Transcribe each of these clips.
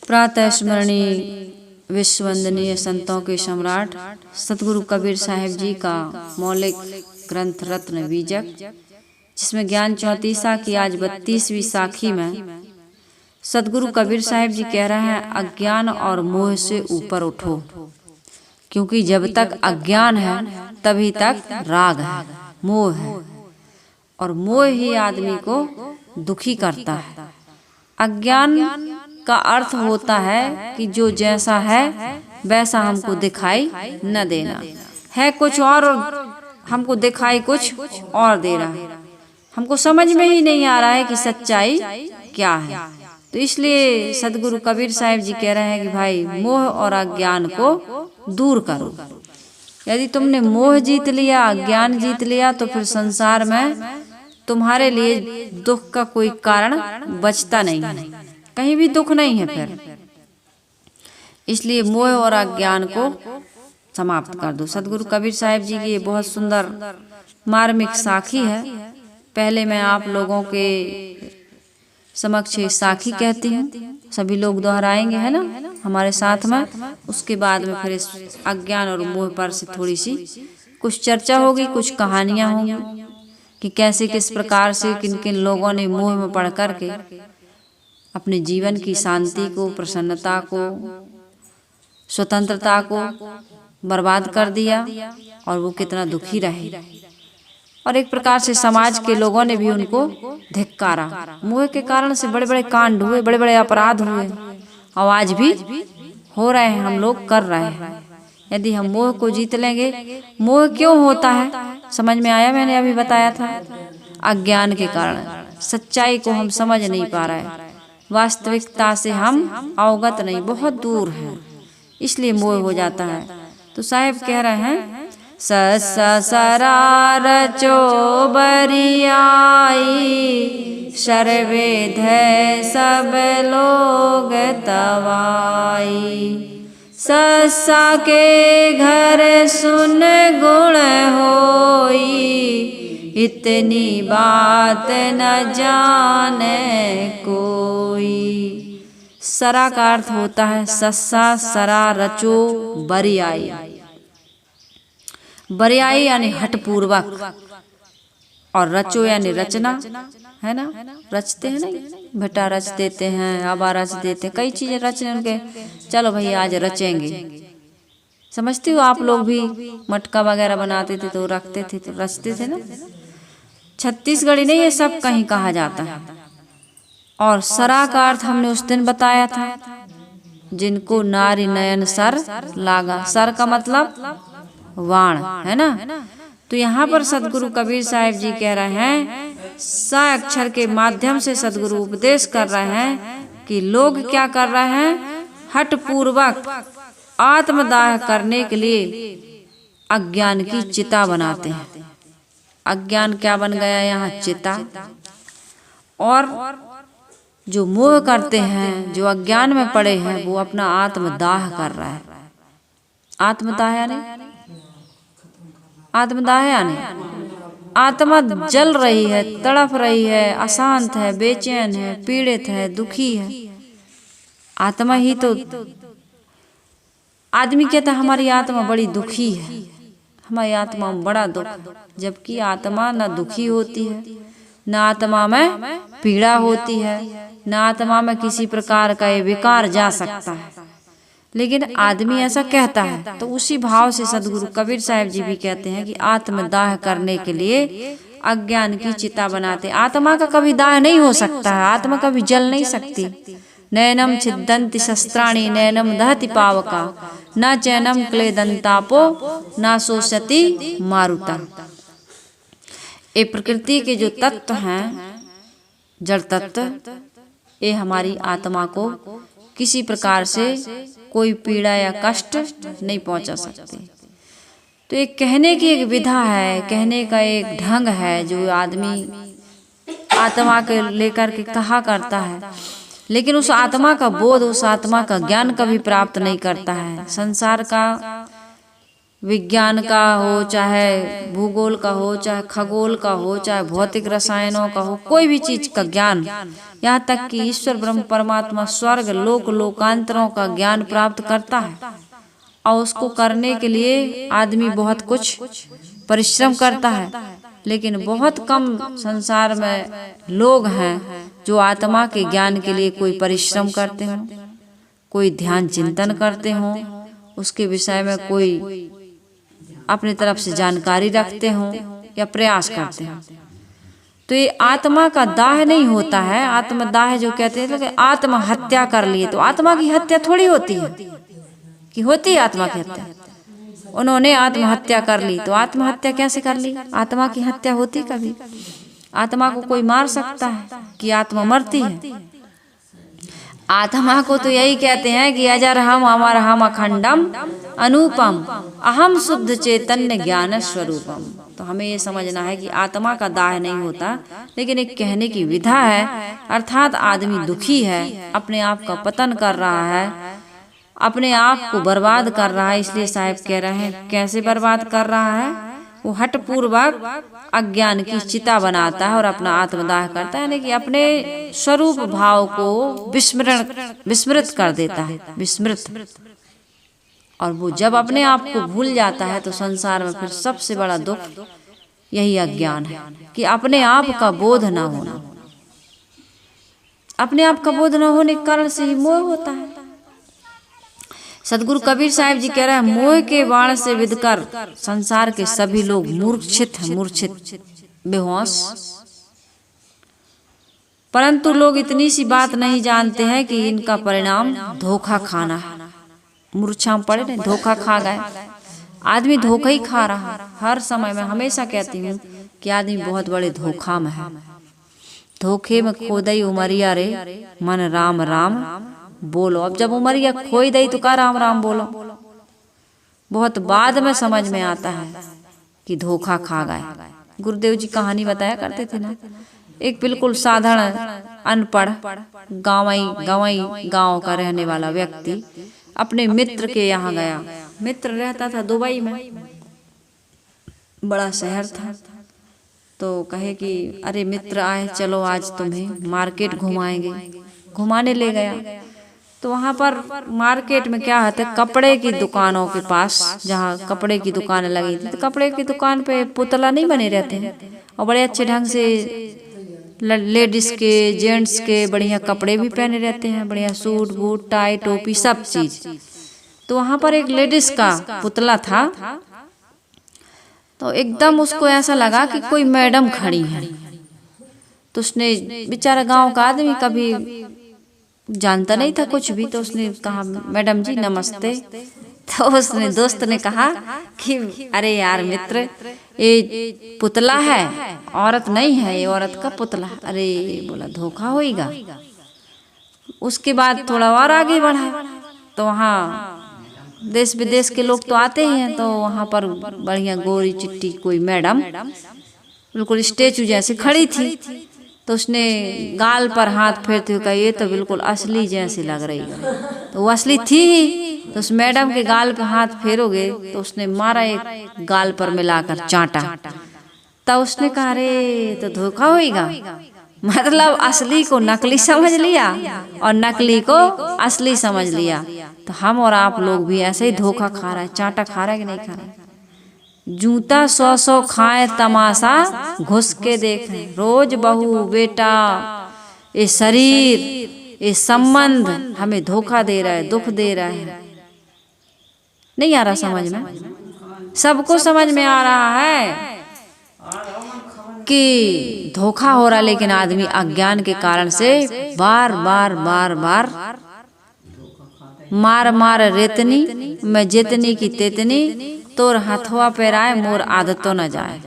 प्रातः स्मरणीय विश्ववंदनीय संतों के सम्राट सतगुरु कबीर साहिब जी का मौलिक ग्रंथ रत्न बीजक, जिसमें ज्ञान चौतीसा की आज 32वीं साखी में सतगुरु कबीर साहिब जी कह रहे हैं, अज्ञान और मोह से ऊपर उठो, क्योंकि जब तक अज्ञान है तभी तक राग है, मोह है, और मोह ही आदमी को दुखी करता है। अज्ञान का अर्थ होता है कि जो जैसा है वैसा हमको दिखाई न देना है, कुछ और हमको दिखाई कुछ और दे रहा है, हमको समझ में ही नहीं आ रहा है कि सच्चाई क्या है। तो इसलिए सतगुरु कबीर साहिब जी कह रहे हैं कि भाई मोह और अज्ञान को दूर करो। यदि तुमने मोह जीत लिया, अज्ञान जीत लिया, तो फिर संसार में तुम्हारे लिए दुख का कोई कारण बचता नहीं है, कहीं भी दुख नहीं है फिर। इसलिए मोह और अज्ञान को समाप्त कर दो। सतगुरु कबीर साहिब जी की ये बहुत सुंदर मार्मिक साखी है। पहले मैं आप लोगों के समक्ष साखी कहती हूँ, सभी लोग दोहराएंगे, है ना, हमारे साथ में। उसके बाद में फिर इस अज्ञान और मोह पर से थोड़ी सी कुछ चर्चा होगी, कुछ कहानियां होंगी कि कैसे किस प्रकार से किन किन लोगों ने मोह में पड़ कर के अपने जीवन की शांति को, प्रसन्नता को, स्वतंत्रता को बर्बाद कर दिया और वो कितना दुखी रहे। और एक प्रकार से समाज के लोगों ने भी उनको धिक्कारा। मोह के कारण से बड़े बड़े कांड हुए, बड़े बड़े अपराध हुए, और आज भी हो रहे हैं, हम लोग कर रहे हैं। यदि हम मोह को जीत लेंगे, मोह क्यों होता है समझ में आया, मैंने अभी बताया था। अज्ञान के कारण, सच्चाई को हम समझ नहीं पा रहे, वास्तविकता से हम अवगत नहीं, बहुत दूर हैं, इसलिए मोह हो जाता है। तो साहिब कह रहे हैं, सरार चो बरियाई सर्वेध सब लोग तवाई, ससा के घर सुन गुण होई, इतनी बात न जाने कोई। सरा का अर्थ होता है सस्सा, सरा रचो बरियाई। बरियाई यानी हठपूर्वक, और रचो यानी रचना, है ना, रचते हैं ना, भट्टा रच देते हैं, आबा रच देते हैं, कई चीजें रचने उनके, चलो भाई आज रचेंगे। समझते हो आप लोग भी मटका वगैरह बनाते थे तो रखते थे, तो रचते थे ना। छत्तीसगढ़ी नहीं, ये सब कहीं कहा जाता है। और सरा का अर्थ हमने उस दिन बताया था, जिनको नारी नयन सर लागा। सर का मतलब वाण, है ना। तो यहाँ पर सतगुरु कबीर साहिब जी कह रहे हैं, सा अक्षर के माध्यम से सतगुरु उपदेश कर रहे हैं कि लोग क्या कर रहे हैं, हठ पूर्वक आत्मदाह करने के लिए अज्ञान की चिता बनाते हैं। अज्ञान क्या बन गया यहाँ, चिता। और जो मोह करते हैं, जो अज्ञान में पड़े हैं, वो अपना आत्मदाह कर रहा है। आत्मदाह यानी, आत्मदाह यानी आत्मा जल रही है, तड़प रही है, अशांत है, बेचैन है, पीड़ित है, दुखी है। आत्मा ही तो, आदमी कहता है हमारी आत्मा बड़ी दुखी है, हमारी आत्मा में बड़ा दुख, जबकि आत्मा न दुखी होती है, न आत्मा में पीड़ा होती है, न आत्मा में किसी प्रकार का ये विकार जा सकता है। लेकिन आदमी ऐसा कहता है, तो उसी भाव से सतगुरु कबीर साहिब जी भी कहते हैं कि आत्मदाह करने के लिए अज्ञान की चिता बनाते। आत्मा का कभी दाह नहीं हो सकता है, आत्मा कभी जल नहीं सकती। नैनम छिदंति शस्त्राणि नैनम दहति पावका, न चैनम क्लेदंतापो न शोषति मारुता। ये प्रकृति के जो तत्व हैं, जड़ तत्व, ये हमारी आत्मा को किसी प्रकार से कोई पीड़ा या कष्ट नहीं पहुंचा सकते। तो एक कहने की एक विधा है, कहने का एक ढंग है, जो आदमी आत्मा के लेकर के कहा करता है, लेकिन उस आत्मा का बोध, उस आत्मा का ज्ञान कभी प्राप्त नहीं करता है। संसार का विज्ञान का हो, चाहे भूगोल का हो, चाहे खगोल का हो, चाहे भौतिक रसायनों का हो, कोई भी चीज का ज्ञान, यहाँ तक कि ईश्वर ब्रह्म परमात्मा स्वर्ग लोक लोकांतरों का ज्ञान प्राप्त करता है। और उसको करने के लिए आदमी बहुत कुछ परिश्रम करता है, लेकिन बहुत कम संसार में लोग हैं जो आत्मा के ज्ञान के लिए कोई परिश्रम करते हों, कोई ध्यान चिंतन करते हों, उसके विषय में कोई अपनी तरफ से जानकारी रखते हों या प्रयास करते हों। तो ये आत्मा का दाह नहीं होता है। आत्मदाह जो कहते हैं कि आत्महत्या कर लिए, तो आत्मा की हत्या थोड़ी होती है कि होती है आत्मा की हत्या। उन्होंने आत्महत्या कर ली, तो आत्महत्या कैसे कर ली? आत्मा की हत्या होती कभी? आत्मा को कोई मार सकता है कि आत्मा मरती है? आत्मा को तो यही कहते हैं कि अजर हम अमर हम अखंडम अनुपम अहम शुद्ध चैतन्य ज्ञान स्वरूपम। तो हमें ये समझना है कि आत्मा का दाह नहीं होता, लेकिन एक कहने की विधा है। अर्थात आदमी दुखी है, अपने आप का पतन कर रहा है, अपने आप को बर्बाद कर रहा है। इसलिए साहब कह रहे हैं कैसे बर्बाद कर रहा है? वो हठपूर्वक अज्ञान की चिता बनाता है और अपना आत्मदाह करता है, यानी कि अपने स्वरूप भाव को विस्मृत कर देता है, विस्मृत। और वो जब अपने आप को भूल जाता है तो संसार में फिर सबसे बड़ा दुख यही अज्ञान है कि अपने आप का बोध न होना। अपने आप का बोध न होने के कारण से ही मोह होता है। सदगुरु कबीर साहिब जी कह रहे हैं, मोह के बाण से विधकर संसार के सभी लोग मूर्छित हैं, मूर्छित, बेहोश। परंतु लोग इतनी सी बात नहीं जानते हैं कि इनका परिणाम धोखा खाना है। मूर्छा में पड़े, धोखा खा गए। आदमी धोखा ही खा रहा है हर समय। में हमेशा कहती हूँ कि आदमी बहुत बड़े धोखा में है। धोखे में खो दई उमरिया रे, मन राम राम बोलो। अब जब उमरिया खोई दई तो का राम राम बोलो? बहुत बाद में समझ में आता है कि धोखा खा गए। गुरुदेव जी कहानी बताया करते थे ना, एक बिल्कुल साधारण अनपढ़ गांव का रहने वाला व्यक्ति अपने मित्र के यहाँ गया। मित्र रहता था दुबई में, बड़ा शहर था। तो कहे कि अरे मित्र आए, चलो आज तुम्हें मार्केट घुमाएंगे। घुमाने ले गया तो वहाँ पर मार्केट में क्या होता है, कपड़े की दुकानों के पास जहाँ कपड़े की दुकान लगी थी, तो कपड़े की दुकान पे पुतला नहीं बने रहते हैं और बड़े अच्छे ढंग से लेडीज के जेंट्स के बढ़िया कपड़े भी पहने रहते हैं, बढ़िया सूट बूट टाई टोपी सब चीज। तो वहां पर एक लेडीज का पुतला था। तो एकदम उसको ऐसा लगा कि कोई मैडम खड़ी है। तो उसने, बेचारा गांव का आदमी कभी जानता नहीं था कुछ भी, तो उसने कहा मैडम जी नमस्ते। तो उसने दोस्त ने कहा कि अरे यार मित्र, ये पुतला है, औरत नहीं है, ये औरत का पुतला। अरे बोला धोखा होएगा। उसके बाद थोड़ा और आगे बढ़ा तो वहाँ देश विदेश के लोग तो आते ही हैं। तो वहाँ पर बढ़िया गोरी चिट्टी कोई मैडम बिल्कुल स्टेचू जैसे खड़ी थी। तो उसने गाल पर हाथ फेरते हुए कहा ये तो बिल्कुल असली जैसी लग रही है। तो वो असली थी ही। तो उस मैडम के गाल पे हाथ फेरोगे तो उसने मारा, एक गाल पर मिलाकर चाटा। तब उसने कहा अरे तो धोखा होएगा। मतलब असली को नकली समझ लिया और नकली को असली समझ लिया। तो हम और आप लोग भी ऐसे ही धोखा खा रहे हैं। चाटा खा रहा है कि नहीं खा रहा है? जूता 100 खाए तमाशा घुस के देखें, रोज बहू बेटा ये शरीर ये संबंध हमें धोखा दे रहा है, दुख दे रहा है। नहीं आ रहा समझ में? सबको समझ में आ रहा है कि धोखा हो रहा, लेकिन आदमी अज्ञान के कारण से बार बार बार बार मार मार रेतनी मैं जितनी की तेतनी, तोर हथवा पैराए मोर आदतो न जाए।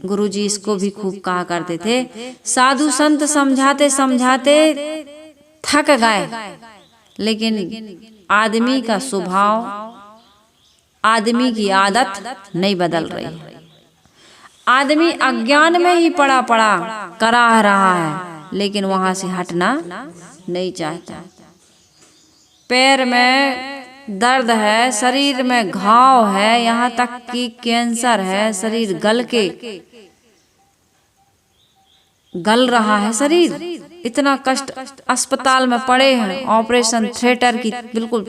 गुरुजी इसको भी खूब कहा करते थे। साधु संत समझाते समझाते थक गए, लेकिन आदमी का स्वभाव, आदमी की आदत नहीं बदल रही। आदमी अज्ञान में ही पड़ा पड़ा कराह रहा है, लेकिन वहां से हटना नहीं चाहता। पैर में दर्द है, शरीर में घाव है, यहाँ तक कि कैंसर है, शरीर गल रहा है शरीर, इतना कष्ट, अस्पताल में पड़े हैं, ऑपरेशन थिएटर की बिल्कुल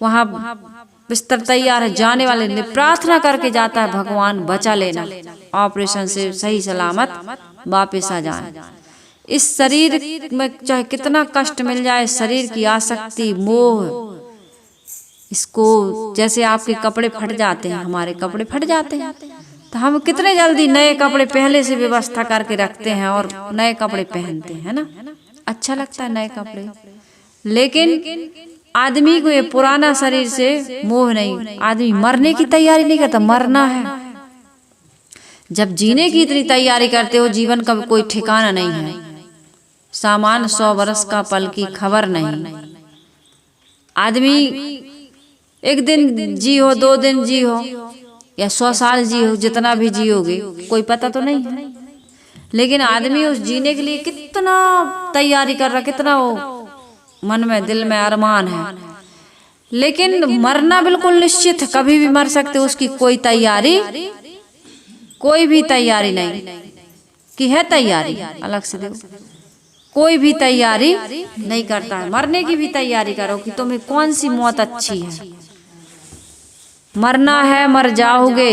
वहां बिस्तर तैयार है, जाने वाले ने प्रार्थना करके जाता है भगवान बचा लेना, ऑपरेशन से सही सलामत वापस आ जाए। इस शरीर में चाहे कितना कष्ट मिल जाए, शरीर की आसक्ति, मोह, इसको जैसे आपके कपड़े फट जाते हैं, हमारे कपड़े फट जाते हैं, तो हम कितने जल्दी नए कपड़े पहले से व्यवस्था करके रखते हैं और नए कपड़े पहनते हैं ना, अच्छा लगता है नए कपड़े। लेकिन आदमी को ये पुराना शरीर से मोह नहीं, आदमी मरने की तैयारी नहीं करता, मरना है। जब जीने की इतनी तैयारी करते हो, जीवन का कोई ठिकाना नहीं है, सामान 100 बरस का पल की खबर नहीं। आदमी एक दिन जी हो, 2 दिन जी हो या 100 साल जी हो, जितना भी जियोगे कोई पता तो नहीं है। लेकिन आदमी उस जीने के लिए कितना तैयारी कर रहा, कितना वो मन में दिल में अरमान है, लेकिन मरना बिल्कुल निश्चित है, कभी भी मर सकते, उसकी कोई तैयारी, कोई भी तैयारी नहीं कि है तैयारी अलग से देखो, कोई भी तैयारी नहीं करता है। मरने की भी तैयारी करो कि तुम्हें कौन सी मौत अच्छी है, मरना है मर जाओगे,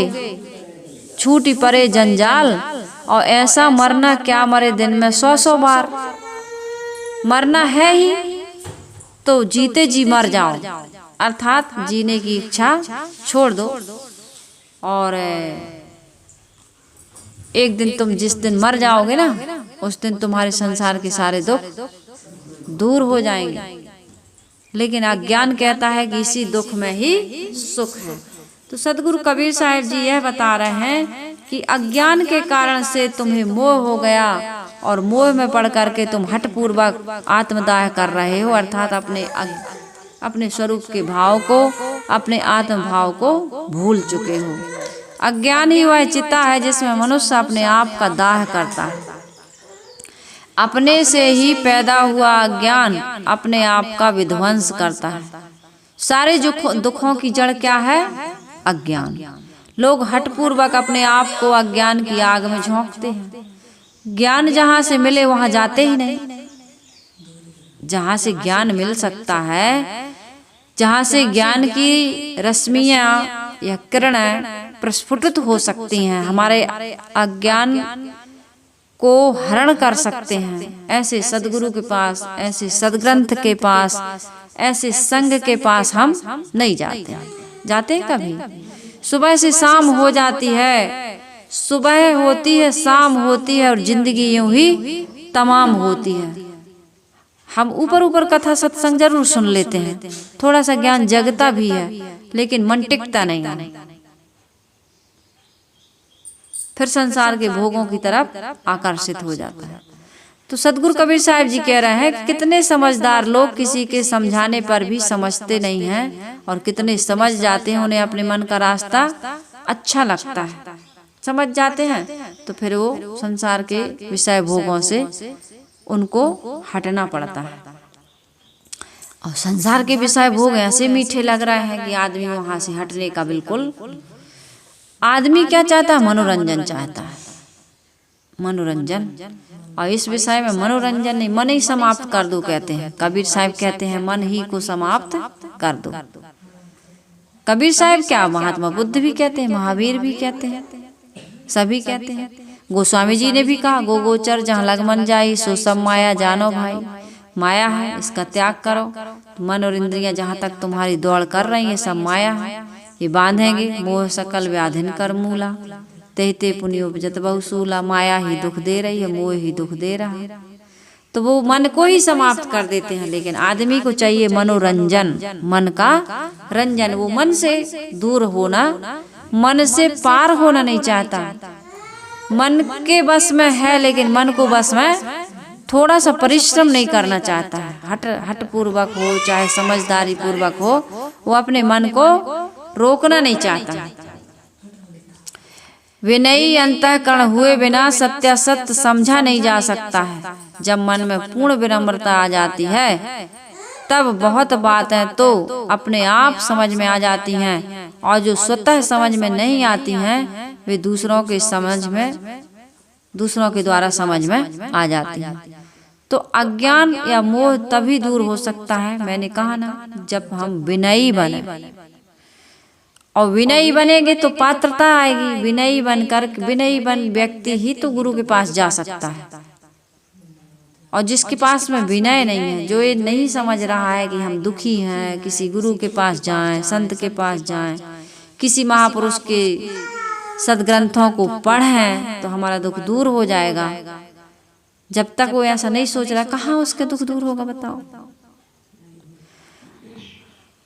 छूटी पड़े जंजाल, और ऐसा मरना क्या मरे दिन में 100 बार, मरना है ही तो जीते जी मर जाओ, अर्थात जीने की इच्छा छोड़ दो। और एक दिन तुम जिस दिन मर जाओगे ना, उस दिन तुम्हारे संसार के सारे दुख दूर हो जाएंगे। लेकिन अज्ञान कहता है कि इसी दुख में ही सुख है। तो सदगुरु कबीर साहब जी यह बता रहे हैं कि अज्ञान के कारण से तुम्हें मोह हो गया, और मोह में पड़ करके तुम हठपूर्वक आत्मदाह कर रहे हो, अर्थात अपने स्वरूप के भाव को, अपने आत्म भाव को भूल चुके हो। अज्ञान ही वह चिता है जिसमें मनुष्य अपने आप का दाह करता है। अपने से ही पैदा हुआ अज्ञान अपने आप का विध्वंस करता है। सारे दुखों की जड़ क्या है? अज्ञान। लोग हठपूर्वक अपने आप को अज्ञान की आग में झोंकते हैं। ज्ञान जहाँ से मिले वहाँ जाते ही नहीं। जहाँ से ज्ञान मिल सकता है, जहाँ से ज्ञान की रश्मियाँ या किरणें प्रस्फुटित हो सकती हैं, हमारे अज्ञान को हरण कर सकते हैं, ऐसे सदगुरु के पास, ऐसे सदग्रंथ के पास, ऐसे संग के पास हम नहीं जाते। जाते हैं कभी? सुबह से शाम हो जाती है, सुबह होती है, शाम होती है, और जिंदगी यूं ही तमाम होती है। हम ऊपर ऊपर कथा सत्संग जरूर सुन लेते हैं, थोड़ा सा ज्ञान जगता भी है, लेकिन मन टिकता नहीं है। फिर संसार के भोगों की तरफ आकर्षित हो जाता है। तो सदगुरु कबीर साहब जी कह रहे हैं, कितने समझदार लोग किसी के समझाने पर भी समझते नहीं हैं, और कितने समझ जाते हैं, उन्हें अपने मन का रास्ता अच्छा लगता है, समझ जाते हैं, तो फिर वो संसार के विषय भोगों से उनको हटना पड़ता है। और संसार के विषय भोग ऐसे मीठे लग रहे हैं कि आदमी वहां से हटने का बिल्कुल, आदमी क्या चाहता है? मनोरंजन चाहता है, मनोरंजन। और इस विषय में मनोरंजन नहीं, मन ही समाप्त कर दो कहते हैं कबीर साहब। कहते हैं मन ही को समाप्त कर दो। कबीर साहब क्या, महात्मा बुद्ध भी कहते हैं, महावीर भी कहते हैं, सभी कहते हैं। गोस्वामी जी ने भी कहा, गो गोचर जहाँ लगमन जाई, सो सब माया जानो भाई। माया है, इसका त्याग करो। मन और इंद्रियां जहाँ तक तुम्हारी दौड़ कर रही है, सब माया है, ये बांधेंगे। मोह सकल व्याधिन कर मूला, तेहते पुण्य उपजत बहुसूला। माया ही दुख दे रही है, मोह ही दुख दे रहा है। तो वो मन को ही समाप्त कर देते हैं। लेकिन आदमी को चाहिए मनोरंजन, मन का रंजन। वो मन से दूर होना, मन से पार होना नहीं चाहता। मन के बस में है, लेकिन मन को बस में थोड़ा सा परिश्रम नहीं करना चाहता है। हट पूर्वक हो चाहे समझदारी पूर्वक हो, वो अपने मन को रोकना नहीं चाहता। विनयी अंतःकरण हुए बिना सत्यासत्य समझा नहीं जा सकता है। जब मन में पूर्ण विनम्रता आ जाती है, तब बहुत बातें तो अपने आप समझ में आ जाती हैं, और जो स्वतः समझ में नहीं आती हैं वे दूसरों के द्वारा समझ में आ जाती हैं। तो अज्ञान या मोह तभी दूर हो सकता है, मैंने कहा ना, जब हम विनयी बने। और विनयी बनेंगे तो पात्रता आएगी। विनयी बन व्यक्ति ही तो गुरु के पास जा सकता है। और जिसके पास में विनय नहीं है, जो ये नहीं समझ रहा है कि हम दुखी हैं, किसी गुरु के पास जाएं, संत के पास जाएं, किसी महापुरुष के सदग्रंथों को पढ़ें तो हमारा दुख दूर हो जाएगा, जब तक वो ऐसा नहीं सोच रहा, कहाँ उसके दुख दूर होगा बताओ।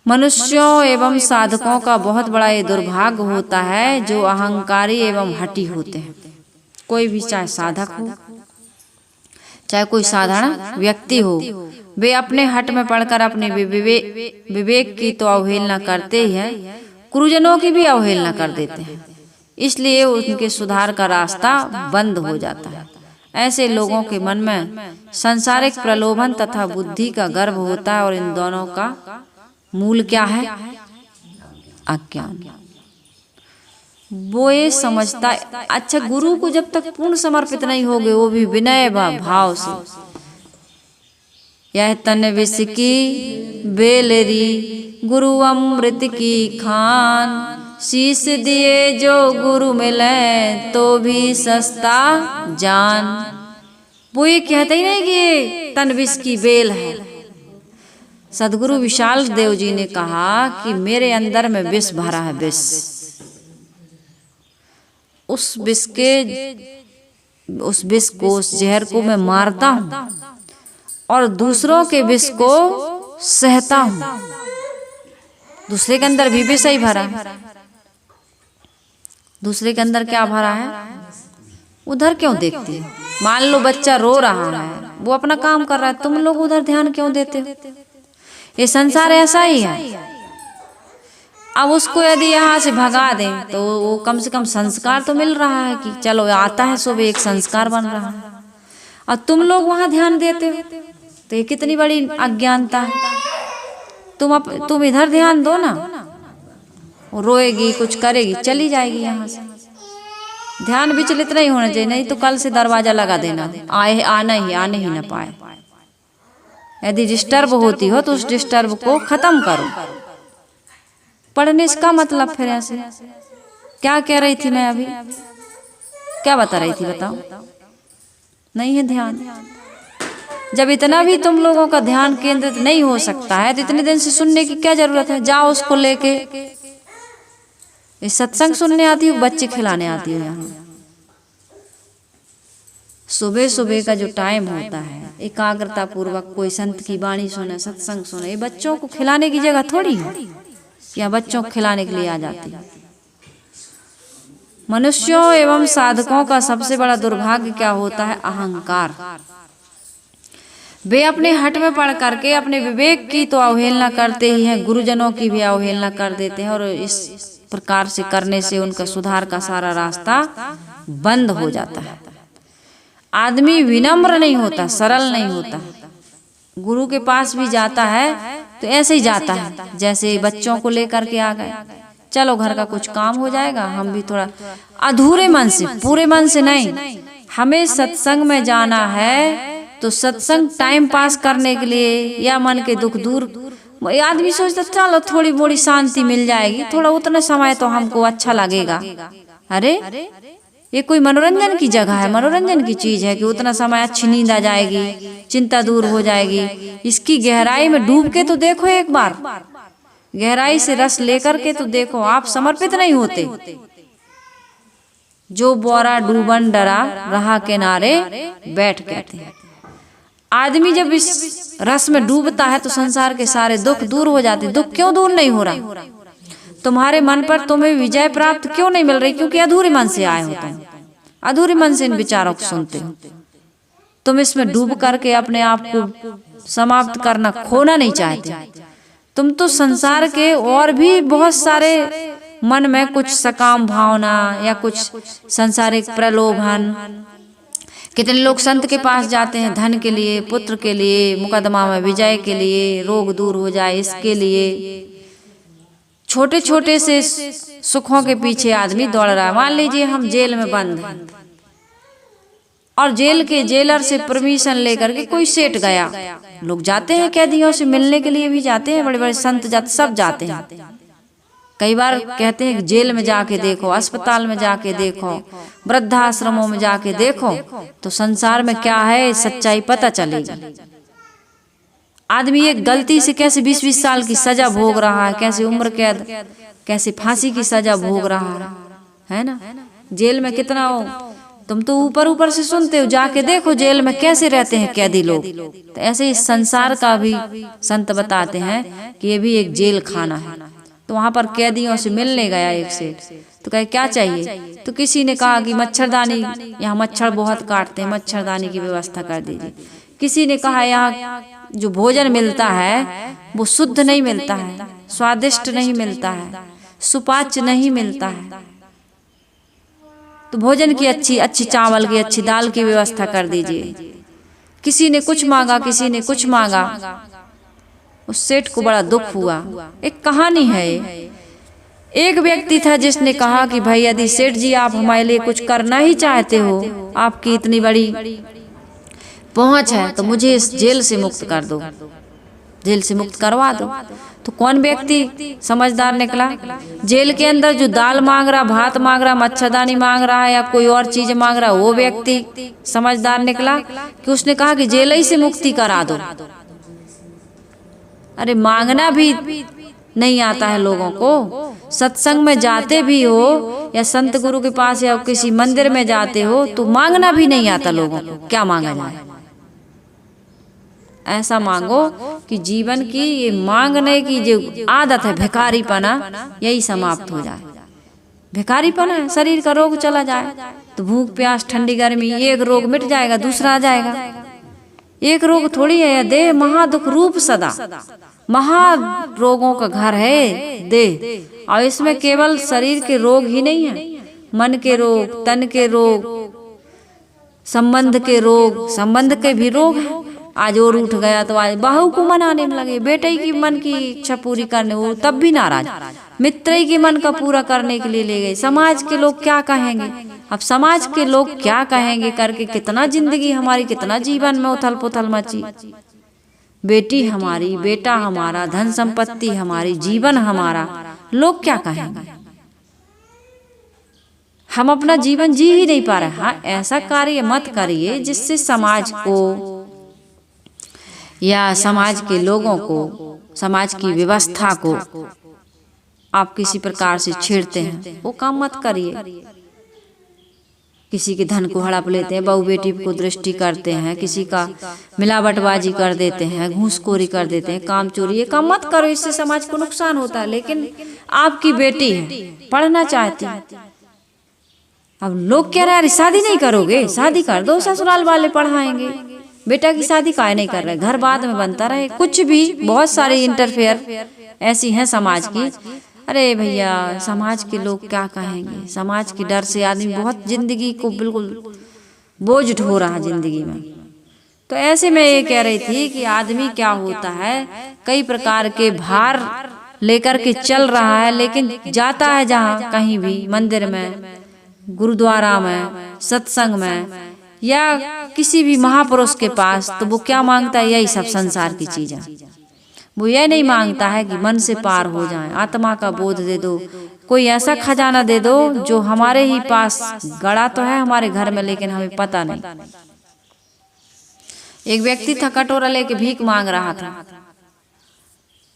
मनुष्यों एवं साधकों का बहुत बड़ा ये दुर्भाग्य होता है जो अहंकारी एवं हठी होते हैं। कोई भी, चाहे साधक हो चाहे कोई साधारण व्यक्ति हो, वे अपने हट में पड़कर अपने विवेक की तो अवहेलना करते ही हैं, गुरुजनों की भी अवहेलना कर देते हैं। इसलिए उनके सुधार का रास्ता बंद हो जाता है। ऐसे लोगों के मन में सांसारिक प्रलोभन तथा बुद्धि का गर्व होता है, और इन दोनों का मूल क्या है? अज्ञान। वो ये समझता है, अच्छा गुरु को जब तक पूर्ण समर्पित नहीं होगे, वो भी विनय भाव से, यह तन विष की बेलरी गुरु अमृत की खान, शीश दिए जो गुरु मिले तो भी सस्ता जान। वो ये कहते ही नहीं कि तन विष की बेल है। सदगुरु विशाल देव जी ने कहा कि मेरे अंदर में विष भरा है, विष। उस विष को, उस जहर को मैं मारता हूं और दूसरों के विष को सहता हूं। दूसरे के अंदर भी विष ही भरा है। दूसरे के अंदर क्या भरा है, उधर क्यों देखती है? मान लो बच्चा रो रहा है, वो अपना काम कर रहा है, तुम लोग उधर ध्यान क्यों देते हो? ये संसार ऐसा ही है। अब उसको यदि यहाँ से भगा दें तो वो कम से कम संस्कार तो मिल रहा है कि चलो आता है, सुबह एक संस्कार बन रहा है, और तुम लोग वहां ध्यान देते हो, तो ये कितनी बड़ी अज्ञानता है। तुम इधर ध्यान दो ना, वो रोएगी, कुछ करेगी, चली जाएगी यहाँ से। ध्यान विचलित नहीं होना चाहिए, नहीं तो कल से दरवाजा लगा देना, आने ही ना पाए। यदि डिस्टर्ब होती हो तो उस डिस्टर्ब को खत्म करो। पढ़ने का मतलब फिर ऐसे क्या कह रही थी मैं अभी, क्या बता रही थी बताओ? नहीं है ध्यान। जब इतना भी तुम लोगों का ध्यान केंद्रित नहीं हो सकता है तो इतने दिन से सुनने की क्या जरूरत है? जाओ उसको लेके, सत्संग सुनने आती हो, बच्चे खिलाने आती हो। यहाँ सुबह सुबह का जो टाइम होता है, एकाग्रता पूर्वक कोई संत की वाणी सुने, सत्संग सुने, ये बच्चों को खिलाने की जगह थोड़ी है, या बच्चों को खिलाने के लिए आ जाती है। मनुष्यों एवं साधकों का सबसे बड़ा दुर्भाग्य क्या होता है? अहंकार। वे अपने हट में पड़ करके अपने विवेक की तो अवहेलना करते ही हैं, गुरुजनों की भी अवहेलना कर देते हैं, और इस प्रकार से करने से उनका सुधार का सारा रास्ता बंद हो जाता है। आदमी विनम्र नहीं होता, सरल नहीं होता। गुरु के पास भी जाता है तो ऐसे ही जाता है जैसे बच्चों को लेकर के आ गए, चलो घर का कुछ काम हो जाएगा, हम भी थोड़ा अधूरे मन से, पूरे मन से नहीं। हमें सत्संग में जाना है तो सत्संग टाइम पास करने के लिए, या मन के दुख दूर। आदमी सोचता चलो थोड़ी मोड़ी शांति मिल जाएगी, थोड़ा उतना समय तो हमको अच्छा लगेगा। अरे ये कोई मनोरंजन की जगह है, मनोरंजन की चीज है कि उतना समय अच्छी नींद आ जाएगी, चिंता दूर हो जाएगी। इसकी गहराई में डूब के तो देखो, एक बार गहराई से रस लेकर के तो देखो। आप समर्पित नहीं होते। जो बोरा डूबन डरा रहा किनारे बैठ कहते हैं। आदमी जब इस रस में डूबता है तो संसार के सारे दुख दूर हो जाते। दुख क्यों दूर नहीं हो रहा? तुम्हारे मन पर तुम्हें विजय प्राप्त क्यों नहीं मिल रही? क्योंकि अधूरे मन से आए हो तुम, अधूरे मन से इन विचारों को सुनते हो। तुम इसमें डूब करके अपने आप को समाप्त करना, खोना नहीं चाहते। तुम तो संसार के और भी बहुत सारे मन में कुछ सकाम भावना या कुछ संसारिक प्रलोभन, कितने लोग संत के पास जाते हैं धन के लिए, पुत्र के लिए, मुकदमा में विजय के लिए, रोग दूर हो जाए इसके लिए। छोटे छोटे से सुखों के पीछे आदमी दौड़ रहा है। मान लीजिए हम जेल में बंद हैं और जेल के जेलर से परमिशन लेकर के कोई सेठ गया, लोग जाते हैं कैदियों से मिलने के लिए भी जाते हैं, बड़े बड़े संत जाते, सब जाते हैं। कई बार कहते हैं कि जेल में जाके देखो, अस्पताल में जाके देखो, वृद्धाश्रमों में जाके देखो, तो संसार में क्या है सच्चाई पता चलेगी। आदमी एक गलती से कैसे 20-20 साल की सजा भोग रहा है, कैसे उम्र कैद, कैसे फांसी की सजा भोग रहा है ना। जेल में कितना हो, तुम तो ऊपर ऊपर से सुनते हो, जाके देखो जेल में कैसे रहते हैं कैदी लोग। तो ऐसे ही संसार का भी संत बताते हैं कि ये भी एक जेल खाना है। तो वहां पर कैदियों से मिलने गया एक सेठ, तो कहे क्या चाहिए, तो किसी ने कहा कि मच्छरदानी, यहाँ मच्छर बहुत काटते हैं, मच्छरदानी की व्यवस्था कर दीजिए। किसी ने कहा यहाँ जो भोजन मिलता है वो शुद्ध नहीं मिलता है, स्वादिष्ट नहीं मिलता है, सुपाच्य नहीं मिलता है, तो भोजन की अच्छी चावल की, अच्छी दाल की व्यवस्था कर दीजिए। किसी ने कुछ मांगा, किसी ने कुछ मांगा। उस सेठ को बड़ा दुख हुआ। एक कहानी है, एक व्यक्ति था जिसने कहा कि भाई यदि सेठ जी आप हमारे लिए कुछ करना ही चाहते हो, आपकी इतनी बड़ी पहुंच है, तो मुझे इस जेल से मुक्त कर दो, जेल से मुक्त करवा दो। तो कौन व्यक्ति समझदार निकला? जेल के अंदर जो दाल मांग रहा, भात मांग रहा, मच्छरदानी मांग रहा है या कोई और चीज मांग रहा, वो व्यक्ति समझदार निकला कि उसने कहा कि जेल ही से मुक्ति करा दो। अरे मांगना भी नहीं आता है लोगों को। सत्संग में जाते भी हो या संत गुरु के पास या किसी मंदिर में जाते हो तो मांगना भी नहीं आता लोगों को। क्या मांगा जाए? ऐसा मांगो कि जीवन की ये मांगने की जो आदत है, भिखारीपना, यही समाप्त हो जाए। भिखारीपना है, शरीर का रोग चला जाए तो भूख प्यास ठंडी गर्मी, एक रोग मिट जाएगा दूसरा आ जाएगा। एक रोग थोड़ी है, देह महादुख रूप सदा, महा रोगों का घर है देह। और इसमें केवल शरीर के रोग ही नहीं है, मन के रोग, तन के रोग, संबंध के रोग, संबंध के भी रोग है। आज और उठ गया तो आज बहू को मनाने में लगे, बेटे की मन की इच्छा पूरी करने, वो तब भी नाराज। मित्र के मन का पूरा करने के लिए ले गए। समाज के लोग क्या कहेंगे? अब समाज के लोग क्या कहेंगे करके कितना जिंदगी हमारी, कितना जीवन में उथल पुथल मची। बेटी हमारी, बेटा हमारा, धन संपत्ति हमारी, जीवन हमारा, लोग क्या कहेंगे? हम अपना जीवन जी ही नहीं पा रहे। हाँ, ऐसा कार्य मत करिए जिससे समाज को या समाज के लोगों को, समाज की व्यवस्था को आप किसी प्रकार से छेड़ते हैं, वो काम मत करिए। किसी के धन को हड़प लेते हैं, बहू बेटी को दृष्टि करते हैं, किसी का मिलावटबाजी कर देते हैं, घूसखोरी कर देते हैं, काम चोरी, ये काम मत करो, इससे समाज को नुकसान होता है। लेकिन आपकी बेटी है, पढ़ना चाहती है, अब लोग कह रहे हैं शादी नहीं करोगे, शादी कर दो, ससुराल वाले पढ़ाएंगे। बेटा की शादी काहे नहीं कर रहे? घर बाद में बनता रहे। कुछ भी बहुत सारे इंटरफेयर ऐसी हैं समाज की। अरे भैया, समाज के लोग क्या कहेंगे? समाज के डर से आदमी बहुत जिंदगी को बिल्कुल बोझ ढो रहा है जिंदगी में। तो ऐसे में ये कह रही थी कि आदमी क्या होता है, कई प्रकार के भार लेकर के चल रहा है, लेकिन जाता है जहाँ कहीं भी, मंदिर में, गुरुद्वारा में, सत्संग में या किसी भी महापुरुष के पास, तो वो क्या मांगता है? यही सब संसार की चीजें। वो यह नहीं मांगता है कि मन से पार हो जाए, आत्मा का बोध दे दो, कोई ऐसा खजाना दे दो जो हमारे ही पास गड़ा तो है हमारे घर में, लेकिन हमें पता नहीं। एक व्यक्ति था, कटोरा लेके भीख मांग रहा था,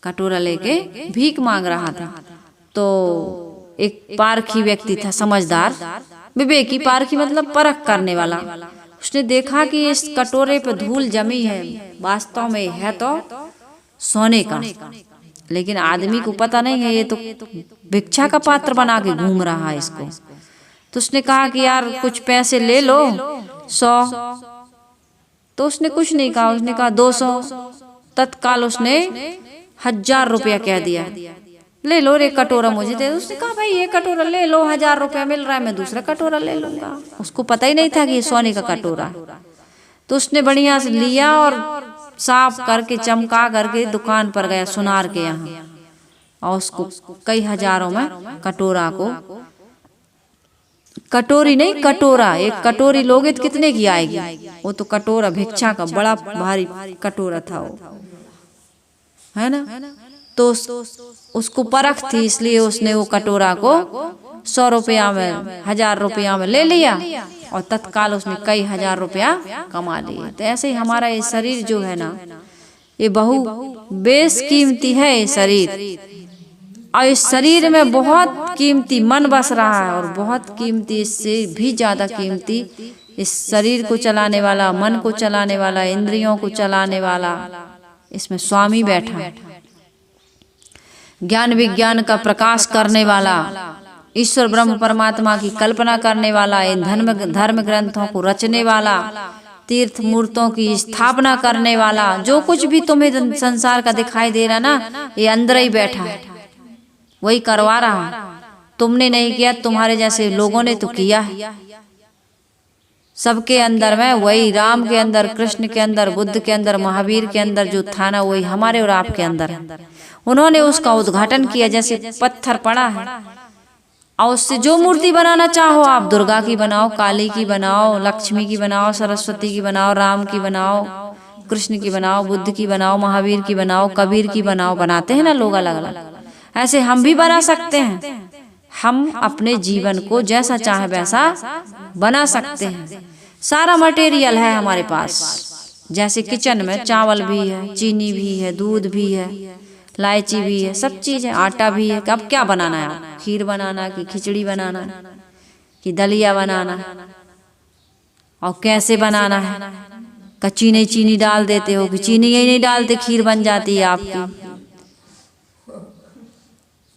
कटोरा लेके भीख मांग रहा था। तो एक पारखी व्यक्ति था, समझदार, विवेकी, पारखी मतलब परख करने वाला। उसने देखा कि इस कटोरे पे धूल जमी है, वास्तव में है तो सोने का, लेकिन आदमी को पता नहीं है ये तो भिक्षा का पात्र बना के घूम रहा है इसको। तो उसने कहा कि यार कुछ पैसे ले लो, 100। तो उसने कुछ नहीं कहा, उसने कहा 200। तत्काल उसने 1000 रुपया कह दिया। ले लो रे कटोरा मुझे दे। उसने कहा भाई ये कटोरा ले लो, 1000 रुपया मिल रहा है, मैं दूसरा कटोरा ले लूंगा। उसको पता ही नहीं था कि ये सोने का कटोरा। तो उसने बढ़िया से लिया और साफ करके चमका करके दुकान पर गया सुनार के यहाँ, और उसको कई हजारों में कटोरा को, कटोरी नहीं कटोरा, एक कटोरी लोगे तो कितने की आएगी? वो तो कटोरा भिक्षा का बड़ा भारी कटोरा था वो, है ना। तो उसको परख थी, इसलिए उसने वो कटोरा को 100 रुपया में, 1000 रुपया में ले लिया और तत्काल उसने कई 1000 रुपया कमा लिए। तो ऐसे ही हमारा ये शरीर जो है ना, ये बहु बेशकीमती है ये शरीर, और इस शरीर में बहुत कीमती मन बस रहा है, और बहुत कीमती, इससे भी ज्यादा कीमती इस शरीर को चलाने वाला, मन को चलाने वाला, इंद्रियों को चलाने वाला, इसमें स्वामी बैठा है। ज्ञान विज्ञान का प्रकाश करने वाला, ईश्वर ब्रह्म परमात्मा की कल्पना करने वाला, इन धर्म ग्रंथों को रचने वाला, तीर्थ मूर्तों की स्थापना करने वाला, जो कुछ भी तुम्हें संसार का दिखाई दे रहा ना, ये अंदर ही बैठा है, वही करवा रहा है। तुमने नहीं किया, तुम्हारे जैसे लोगों ने तो किया है। सबके अंदर में वही, राम के अंदर, कृष्ण के अंदर, बुद्ध के अंदर, महावीर के अंदर जो था ना, वही हमारे और आपके अंदर है। उन्होंने उसका उद्घाटन किया। जैसे पत्थर पड़ा है और उससे जो मूर्ति बनाना चाहो आप, दुर्गा की बनाओ, काली की बनाओ, लक्ष्मी की बनाओ, सरस्वती की बनाओ, राम की बनाओ, कृष्ण की बनाओ, बुद्ध की बनाओ, महावीर की बनाओ, कबीर की बनाओ, बनाते हैं ना लोग अलग अलग। ऐसे हम भी बना सकते हैं। हम अपने जीवन को जैसा चाहे वैसा बना सकते हैं। सारा मटेरियल है हमारे पास। जैसे किचन में चावल भी है, चीनी भी है, दूध भी है, इलायची भी है, सब चीज है, आटा भी है। अब क्या बनाना है? खीर बनाना कि खिचड़ी बनाना कि दलिया बनाना, और कैसे बनाना है? कच्ची नहीं चीनी डाल देते हो कि चीनी ही नहीं डालते खीर बन जाती है आपकी,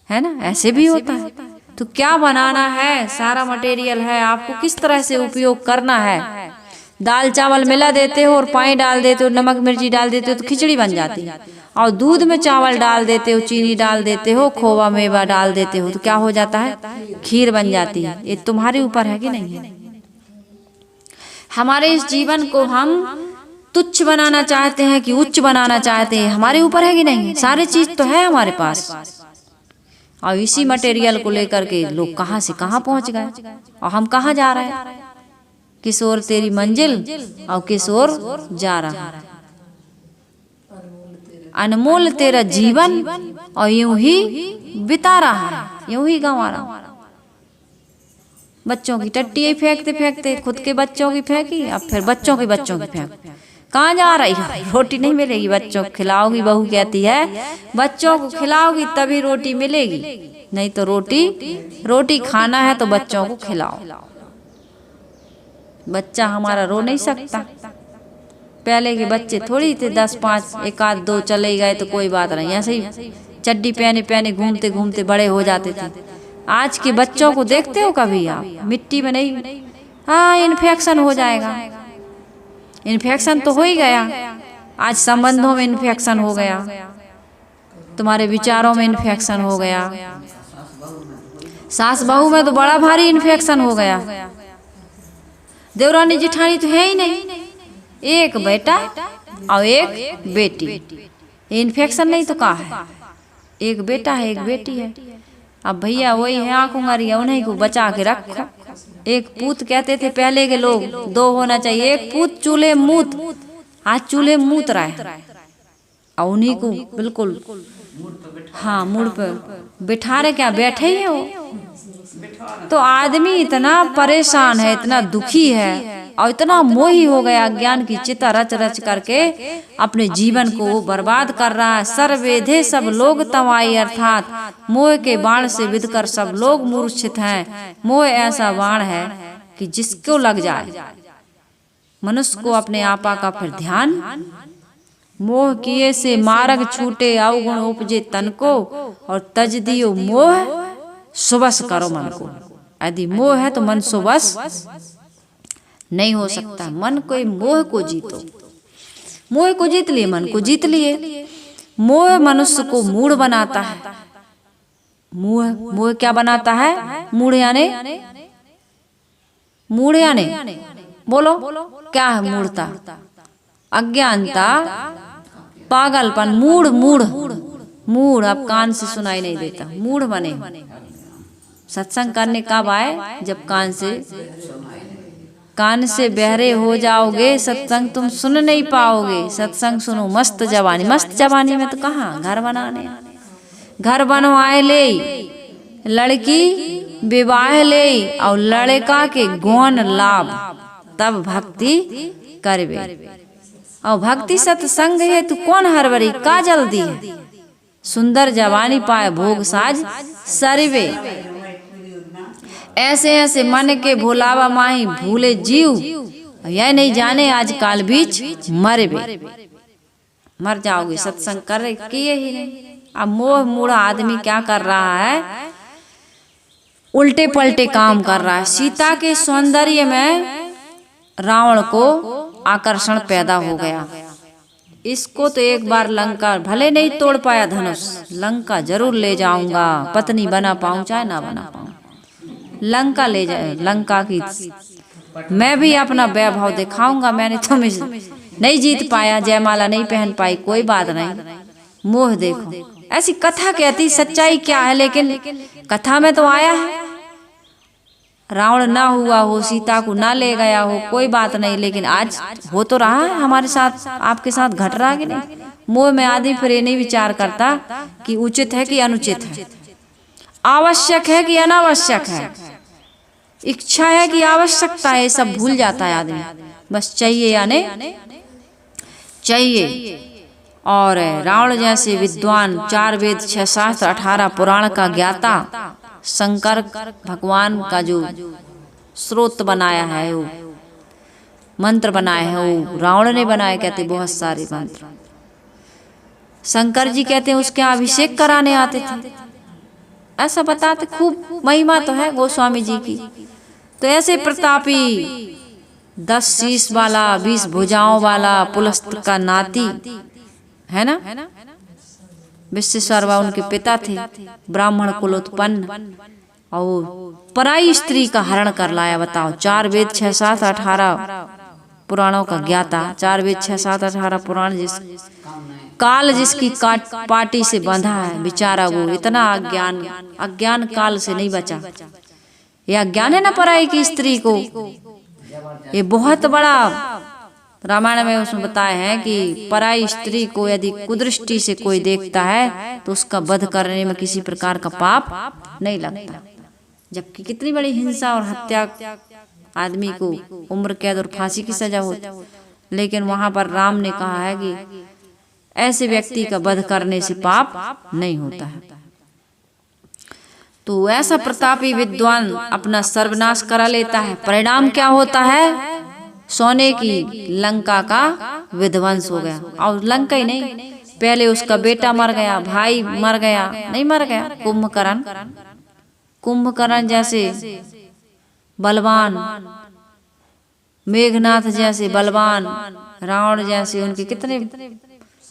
है ना। ऐसे भी होता है। तो क्या बनाना है? सारा मटेरियल है, आपको किस तरह से उपयोग करना है। दाल चावल मिला देते हो और पानी डाल देते हो, नमक मिर्ची डाल देते हो तो खिचड़ी बन जाती है। और दूध में चावल डाल देते हो, चीनी डाल देते हो, खोवा मेवा डाल देते हो तो क्या हो जाता है? खीर बन जाती है। ये तुम्हारे ऊपर है कि नहीं है। हमारे इस जीवन को हम तुच्छ बनाना चाहते हैं कि उच्च बनाना चाहते हैं, हमारे ऊपर है कि नहीं। सारी चीज तो है हमारे पास, और इसी मटेरियल को लेकर के लोग कहां से कहां पहुंच गए, और हम कहां जा रहे हैं। किस ओर तेरी मंजिल और किस ओर जा रहा है। अनमोल तेरा जीवन और यूं ही बिता रहा है, यूं ही गंवा रहा। बच्चों की टट्टी फेंकते फेंकते खुद के बच्चों की फेंकी, अब फिर बच्चों की फेंक। कहाँ जा रही है? रोटी नहीं मिलेगी। बच्चों को खिलाओगी, बहू कहती है बच्चों को खिलाओगी तभी रोटी मिलेगी, नहीं तो रोटी खाना है तो बच्चों को खिलाओ। बच्चा हमारा रो नहीं सकता। पहले के बच्चे थोड़ी थे, 10-5, 1-2 2 चले गए तो कोई बात नहीं, ऐसे ही चड्डी पहने पहने घूमते घूमते बड़े हो जाते थे। आज के बच्चों को देखते हो कभी आप? मिट्टी में नहीं, हाँ इन्फेक्शन हो जाएगा। इन्फेक्शन तो हो ही गया। आज संबंधों में इन्फेक्शन हो गया, तुम्हारे विचारों में इन्फेक्शन हो गया, सास बहू में तो बड़ा भारी इन्फेक्शन हो गया। देवरानी जिठानी तो है ही नहीं, एक बेटा और एक बेटी। इन्फेक्शन नहीं तो क्या है? एक बेटा है एक बेटी है। अब भैया वही है आंखों मारिया, उन्हीं को बचा के रखो। एक पूत कहते थे पहले के लोग, 2 होना चाहिए। एक पूत चूल्हे मूत, आज चूल्हे मूत रहा है, और उन्हीं को बिल्कुल हाँ मुड़ पे बिठा रहे। क्या बैठे ही हो? तो आदमी इतना परेशान है, इतना दुखी है और इतना मोही हो गया, ज्ञान की चिता रच रच करके अपने जीवन को वो बर्बाद कर रहा है। सर्वेधे सब लोग तवाई, अर्थात मोह के बाण से विधकर सब लोग मूर्छित हैं। मोह ऐसा बाण है कि जिसको लग जाए मनुष्य को अपने आपा का फिर ध्यान। मोह किए से मार्ग छूटे, अवगुण उपजे तन को, और तज दियो मोह सुबस करो मन को। यदि मोह है तो मन सुबस नहीं हो सकता। मन को मोह को जीतो। मोह को जीत लिए, मन को जीत लिए। मोह मनुष्य को मूढ़ बनाता है, मोह मोह क्या बनाता है? मूढ़ यानी बोलो क्या है मूढ़ता? अज्ञानता, पागलपन, मूढ़ मूढ़ मूढ़। अब कान से सुनाई नहीं देता, मूढ़ बने। सत्संग करने कब आए? जब कान से बहरे हो जाओगे, सत्संग तुम सुन नहीं पाओगे। सत्संग सुनो मस्त जवानी में तो कहाँ घर बनाने, घर बनवाए ले, लड़की विवाह ले और लड़का के गौन लाभ, तब भक्ति करबे। और भक्ति सत्संग है तू कौन हरबरी का जल्दी है। सुंदर जवानी पाए भोग साज सरबे। ऐसे ऐसे मन के भोलावा माही भूले जीव, यह नहीं जाने आज काल बीच मरबे। मर जाओगे सत्संग कर किए ही नहीं। अब मोह मूढ़ा आदमी क्या कर रहा है? उल्टे पलटे काम कर रहा है। सीता के सौंदर्य में रावण को आकर्षण पैदा हो गया। इसको तो एक बार लंका भले नहीं तोड़ पाया धनुष, लंका जरूर ले जाऊंगा, पत्नी बना पाऊं चाहे ना बना पाऊं, लंका ले जाए। लंका की मैं भी अपना वैभव दिखाऊंगा। मैंने तो नहीं जीत पाया, जयमाला नहीं पहन पाई, कोई बात नहीं। मोह देखो, ऐसी कथा कहती, सच्चाई क्या है? लेकिन कथा में तो आया है रावण ना हुआ हो, सीता को ना ले गया हो, कोई बात नहीं। लेकिन आज हो तो रहा है हमारे साथ, आपके साथ घट रहा है कि नहीं? मोह में आदमी फिर ये नहीं विचार करता कि उचित है कि अनुचित है, आवश्यक है कि अनावश्यक है, इच्छा है कि आवश्यकता है, सब भूल जाता है आदमी। बस चाहिए या नहीं चाहिए। और रावण जैसे विद्वान, 4 वेद 6 शास्त्र 18 पुराण का ज्ञाता, शंकर भगवान का जो स्रोत बनाया है, वो मंत्र बनाए हैं, वो रावण ने बनाए। कहते बहुत सारे मंत्र शंकर जी कहते हैं उसके अभिषेक कराने आते थे, ऐसा बताते। खूब महिमा तो है गोस्वामी जी की। तो ऐसे प्रतापी 10 शीश वाला, 20 भुजाओं वाला, पुलस्त का नाती है ना, विश्वेश्वर उनके पिता थे, ब्राह्मण कुल उत्पन्न, और पराई स्त्री का हरण कर लाया। बताओ, 4 वेद 6 शास्त्र 18 पुराणों का ज्ञाता, 4 वेद 6 शास्त्र 18 पुराण, काल जिसकी पाटी से बंधा है बेचारा, वो इतना अज्ञान काल से नहीं बचा। यह अज्ञान है ना पराई की स्त्री को, ये बहुत बड़ा। रामायण में उसमें बताया है कि पराई स्त्री को यदि कुदृष्टि से कोई देखता है तो उसका वध करने में किसी प्रकार का पाप नहीं लगता। जबकि कितनी बड़ी हिंसा और हत्या, आदमी को उम्र कैद और फांसी की सजा होती, लेकिन वहां पर राम ने कहा है कि ऐसे व्यक्ति का वध करने से पाप नहीं होता है। तो ऐसा प्रतापी विद्वान अपना सर्वनाश करा लेता है। परिणाम क्या होता है? सोने की लंका का विध्वंस हो गया। और लंका ही नहीं, पहले उसका बेटा मर गया, भाई मर गया, नहीं मर गया, कुंभकर्ण जैसे बलवान, मेघनाथ जैसे बलवान, रावण जैसे उनके कितने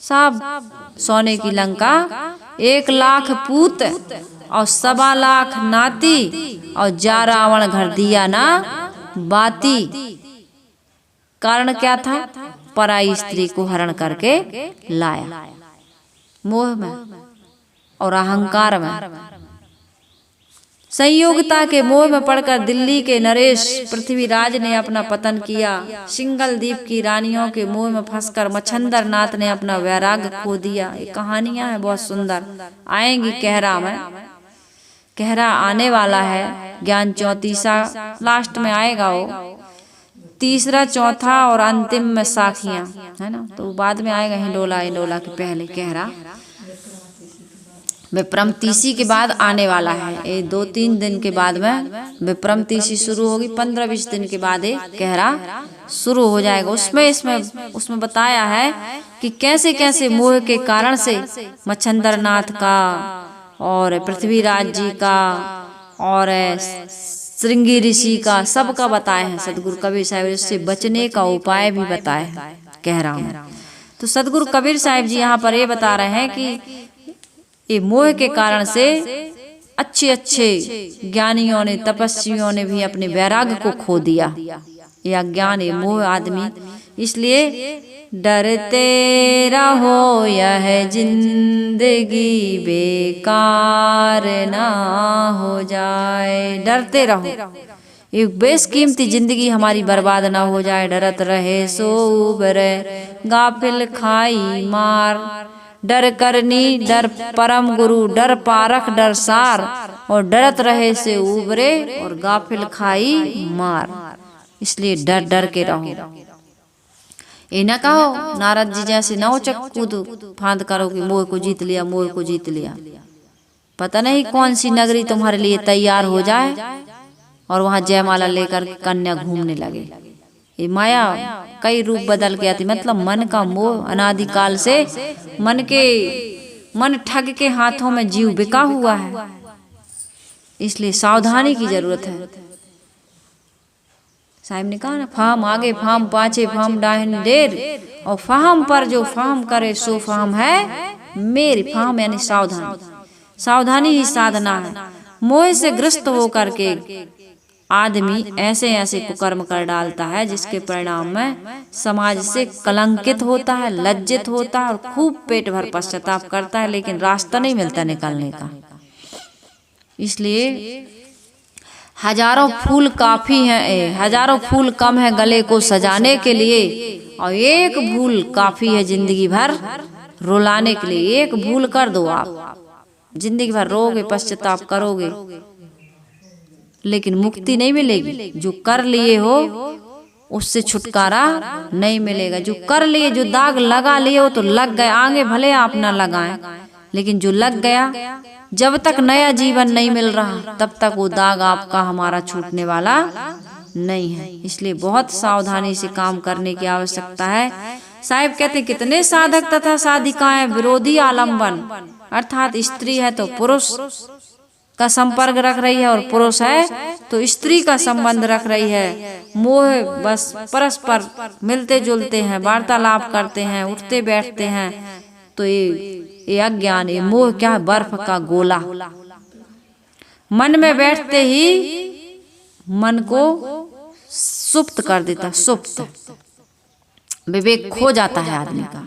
सब। सोने की लंका 1 लाख पूत और 1.25 लाख नाती, और जा रावण घर दिया ना बाती। कारण क्या था? पराई स्त्री को हरण करके लाया, मोह में और अहंकार में। संयोगिता के मोह में पड़कर दिल्ली के नरेश पृथ्वीराज ने अपना पतन किया। सिंगल द्वीप की रानियों के मोह में फंसकर मच्छंदर नाथ ने अपना वैराग्य खो दिया। ये कहानियां हैं बहुत सुंदर, आएंगी कहरा में। कहरा आने वाला है, ज्ञान चौतीसा लास्ट में आएगा, वो तीसरा, चौथा और अंतिम में साखियां है ना, तो बाद में आएगा हिंडोला। हिंडोला के पहले कहरा, विक्रम तीसी के बाद आने वाला है। ये 2-3 दिन के बाद में विक्रम तीसी शुरू होगी, 15-20 दिन के बाद ये कहरा शुरू हो जाएगा। उसमें बताया है कि कैसे कैसे मोह के कारण से मच्छंदर नाथ का और पृथ्वीराज जी का और श्रृंगी ऋषि का, सबका बताए हैं सदगुरु कबीर साहिब। इससे बचने का उपाय भी बताए हैं कहरा में। तो सदगुरु कबीर साहिब जी यहाँ पर ये बता रहे हैं कि ये मोह के कारण से अच्छे अच्छे ज्ञानियों ने, तपस्वियों ने भी अपने वैराग्य को खो दिया। ये अज्ञान, ये मोह आदमी। इसलिए डरते रहो यह जिंदगी बेकार ना हो जाए। डरते रहो, एक बेशकीमती जिंदगी हमारी बर्बाद ना हो जाए। डरत रहे सो उबरे, गाफिल खाई मार। डर करनी डर परम गुरु, डर पारख डर सार। और डरत रहे से उबरे और गाफिल खाई मार। इसलिए डर डर के रहो। ये ना कहो नारद जी जैसे ना उचक कूद फांद करो कि मोह को जीत लिया, मोह को जीत लिया। पता नहीं कौन सी नगरी तुम्हारे लिए तैयार हो जाए और वहां जयमाला लेकर कन्या घूमने लगे। ये माया कई रूप बदल के आती, मतलब मन का मोह अनादिकाल से मन ठग के हाथों में जीव बिका हुआ है। इसलिए सावधानी की जरूरत है। साहिब ने कहा ना, फाहम आगे फाहम पाछे फाहम डाहन डेर, और फाहम पर जो फाहम करे सो फाहम है मेरी। फाहम यानी सावधानी ही साधना है। मोह से ग्रस्त होकर के आदमी ऐसे ऐसे कुकर्म कर डालता है जिसके परिणाम में समाज से कलंकित होता है, लज्जित होता है और खूब पेट भर पश्चाताप करता है, लेकिन रास्ता नहीं मिलता निकलने का। इसलिए हजारों फूल काफी हैं, हजारों फूल कम है गले को सजाने के लिए, और एक भूल काफी है जिंदगी भर रुलाने के लिए। एक भूल कर दो, आप जिंदगी भर रोगे, पश्चाताप करोगे, लेकिन मुक्ति नहीं मिलेगी। जो कर लिए हो उससे छुटकारा नहीं मिलेगा। जो कर लिए, जो दाग लगा लिए हो तो लग गए, आगे भले आप ना लगाएं, लेकिन जो लग गया, जब तक नया जीवन नहीं मिल रहा तब तक वो दाग आपका हमारा छूटने वाला नहीं है। इसलिए बहुत सावधानी से काम करने की आवश्यकता है। साहिब कहते कितने साधक तथा साधिकाएं विरोधी आलम्बन, अर्थात स्त्री है तो पुरुष का संपर्क रख रही है और पुरुष है तो स्त्री का संबंध रख रही है। मोह बस परस्पर मिलते जुलते हैं, वार्तालाप करते हैं, उठते बैठते हैं। तो ये अज्ञान, ये मोह क्या है? बर्फ का गोला। मन में बैठते ही मन को सुप्त कर देता, सुप्त विवेक खो जाता है आदमी का।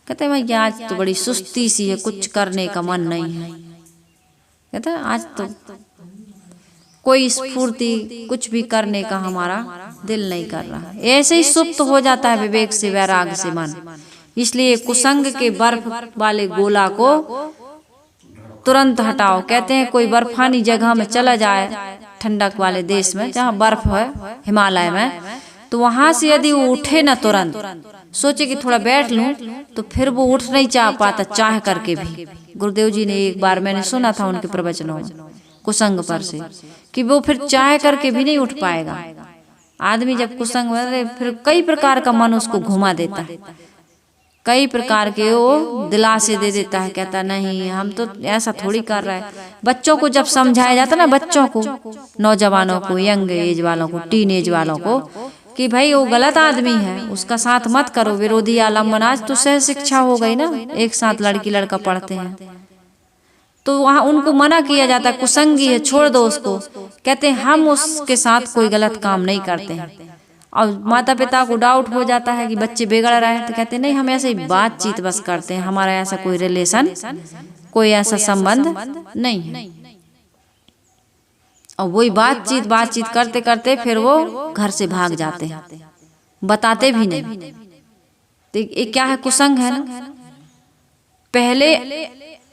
कहते हैं भाई आज तो बड़ी सुस्ती सी है, कुछ करने का मन नहीं है। कहते हैं आज तो कोई स्फूर्ति कुछ भी करने का हमारा दिल नहीं कर रहा। ऐसे ही सुप्त हो जाता है विवेक से, वैराग्य से मन। इसलिए कुसंग के बर्फ वाले गोला को तुरंत हटाओ। कहते हैं कोई बर्फानी जगह में चला जाए, ठंडक वाले देश में जहाँ बर्फ है, हिमालय में, तो वहां से यदि वो उठे ना तुरंत, सोचे कि थोड़ा बैठ लूं, तो फिर वो उठ नहीं चाह पाता, चाह करके भी। गुरुदेव जी ने एक बार मैंने सुना था उनके प्रवचनों में कुसंग पर से, कि वो फिर चाह करके भी नहीं उठ पाएगा। आदमी जब कुसंग में, फिर कई प्रकार का मन उसको घुमा देता है, कई प्रकार के वो दिलासे दे देता है। कहता नहीं हम तो ऐसा थोड़ी कर रहा है। बच्चों को जब समझाया जाता ना, बच्चों को, नौजवानों को, यंग एज वालों को, टीन एज वालों को, कि भाई वो गलत आदमी है, उसका साथ मत करो, विरोधी आलम्बन। आज तो सह शिक्षा हो गई ना, एक साथ लड़की लड़का पढ़ते हैं, तो वहाँ उनको मना किया जाता है, कुसंगी है, छोड़ दो उसको। कहते हैं हम उसके साथ कोई गलत काम नहीं करते हैं। और माता पिता को डाउट हो जाता है कि बच्चे बिगड़ रहे हैं, तो कहते नहीं हम ऐसे ही बातचीत बस करते हैं, हमारा ऐसा कोई रिलेशन, कोई ऐसा संबंध नहीं है। और वही बातचीत करते करते फिर वो घर से भाग जाते हैं, बताते भी नहीं। तो ये क्या है? कुसंग है ना। पहले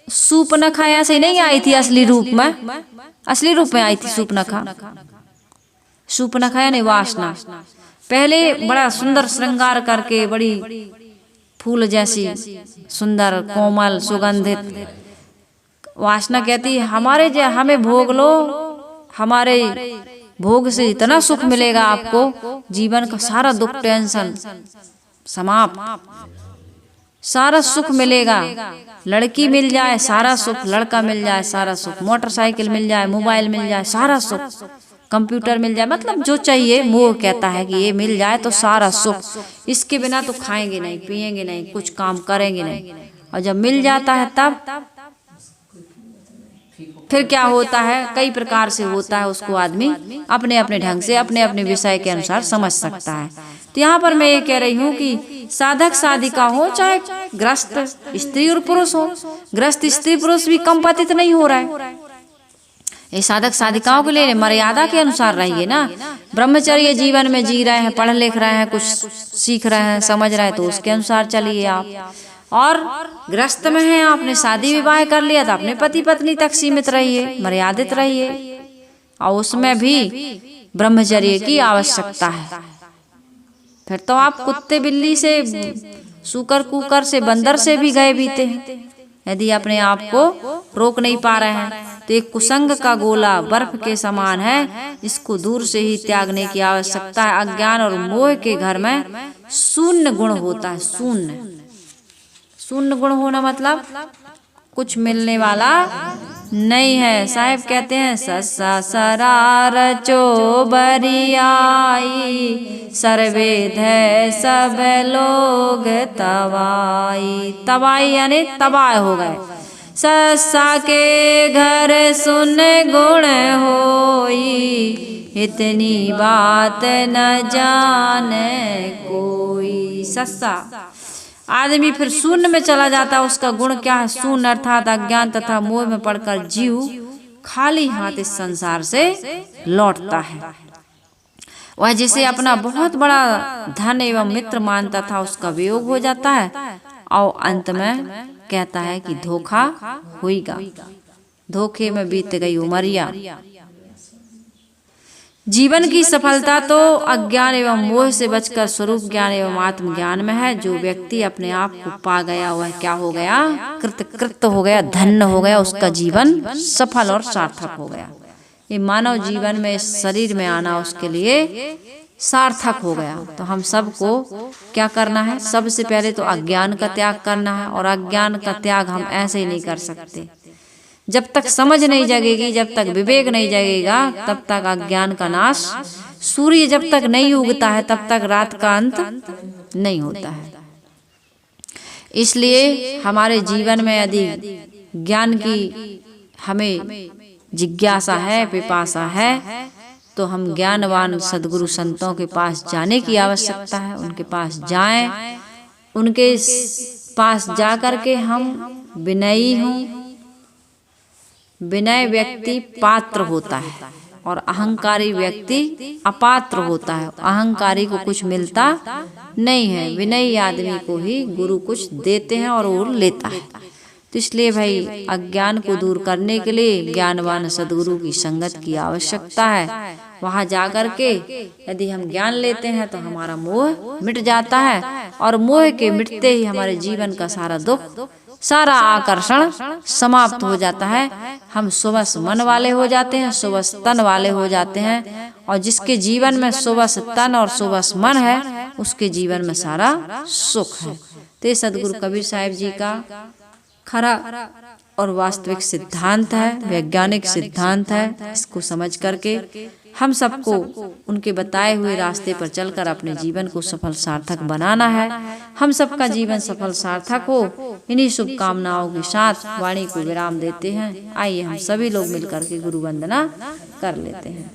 सूपनखा ऐसे नहीं आई थी असली रूप में, असली रूप में आई थी सूपनखा। सूपनखा यानी वासना। पहले बड़ा सुंदर श्रृंगार करके, बड़ी फूल जैसी सुंदर कोमल सुगंधित वासना कहती हमारे हमें भोग लो, हमारे भोग से इतना सुख मिलेगा आपको, जीवन का सारा दुख टेंशन समाप्त, सारा सुख मिलेगा। लड़की मिल जाए सारा सुख, लड़का मिल जाए सारा सुख, मोटरसाइकिल मिल जाए, मोबाइल मिल जाए सारा सुख, कंप्यूटर मिल जाए, मतलब जो चाहिए। मोह कहता है कि ये मिल जाए तो सारा सुख, इसके बिना तो खाएंगे नहीं, पिएंगे नहीं, कुछ काम करेंगे नहीं। और जब मिल जाता है तब फिर क्या होता है, कई प्रकार से होता है, उसको आदमी अपने अपने ढंग से अपने अपने विषय के अनुसार समझ सकता है। तो यहाँ पर मैं ये कह रही हूँ कि साधक साधिका हो, चाहे ग्रस्त स्त्री और पुरुष हो, ग्रस्त स्त्री पुरुष भी कम पतित नहीं हो रहा है। ये साधक साधिकाओं के लिए मर्यादा के अनुसार रहिए ना। ब्रह्मचर्य जीवन में जी रहे हैं, पढ़ लिख रहे हैं, कुछ सीख रहे हैं, समझ रहे हैं, तो उसके अनुसार चलिए आप। और ग्रस्त में हैं, आपने शादी विवाह कर लिया तो अपने पति पत्नी तक सीमित रहिए, मर्यादित रहिए, और उसमें भी ब्रह्मचर्य की आवश्यकता है। फिर तो आप कुत्ते बिल्ली से, सूकर कुकर से, बंदर से भी गए बीते हैं। यदि अपने आप को रोक नहीं पा रहे हैं तो एक कुसंग का गोला बर्फ के समान है, इसको दूर से ही त्यागने की आवश्यकता है। अज्ञान और मोह के घर में शून्य गुण होता है। शून्य गुण होना मतलब कुछ मिलने वाला नहीं है। साहेब कहते हैं, ससा सरार चो बरियाई, सर्वेद है सब लोग तवाई। तवाई यानी तबाह हो गए। ससा के घर सुन गुण होई, इतनी बात न जाने कोई। ससा आदमी फिर शून्य में चला जाता है। उसका गुण क्या है? शून्य अर्थात अज्ञान तथा मोह में पड़कर जीव खाली हाथ इस संसार से लौटता है। वह जिसे अपना बहुत बड़ा धन एवं मित्र मानता था, उसका वियोग हो जाता है और अंत में कहता है कि धोखा होगा, धोखे में बीत गई उमरिया। जीवन की सफलता तो अज्ञान एवं मोह से बचकर स्वरूप ज्ञान एवं आत्मज्ञान में है। जो व्यक्ति अपने आप को पा गया वह क्या हो गया? कृत हो गया, धन्य हो गया, उसका जीवन सफल और सार्थक हो गया। ये मानव जीवन में, इस शरीर में आना उसके लिए सार्थक हो गया। तो हम सबको क्या करना है? सबसे पहले तो अज्ञान का त्याग करना है, और अज्ञान का त्याग हम ऐसे ही नहीं कर सकते। जब तक समझ नहीं जगेगी, जब तक विवेक नहीं जगेगा, तब तक अज्ञान का नाश। सूर्य जब तक नहीं उगता है तब तक रात का अंत नहीं होता है। इसलिए हमारे जीवन में यदि ज्ञान की हमें जिज्ञासा है, पिपासा है, तो हम ज्ञानवान सद्गुरु संतों के पास जाने की आवश्यकता है। उनके पास जाएं, उनके पास जा करके हम विनयी हों। विनय व्यक्ति पात्र होता है और अहंकारी व्यक्ति अपात्र होता है। अहंकारी को कुछ मिलता नहीं है, विनयी आदमी को ही गुरु कुछ देते हैं और वो लेता है। तो इसलिए भाई, अज्ञान को दूर करने के लिए ज्ञानवान सद्गुरु की संगत की आवश्यकता है। वहां जाकर के यदि हम ज्ञान लेते हैं तो हमारा मोह मिट जाता है, और मोह के मिटते ही हमारे जीवन का सारा दुख, सारा आकर्षण समाप्त हो जाता है। हम सुबस मन वाले हो जाते हैं, सुबस तन वाले हो जाते हैं, और जिसके जीवन में सुबस तन और सुबस मन है, उसके जीवन में सारा सुख है। तो सदगुरु कबीर साहिब जी का खरा और वास्तविक सिद्धांत है, वैज्ञानिक सिद्धांत है। इसको समझ करके हम सबको उनके बताए हुए रास्ते पर चलकर अपने जीवन को सफल सार्थक बनाना है। हम सबका जीवन सफल सार्थक हो, इन्हीं शुभकामनाओं के साथ वाणी को विराम देते हैं। आइए हम सभी लोग मिलकर के गुरु वंदना कर लेते हैं।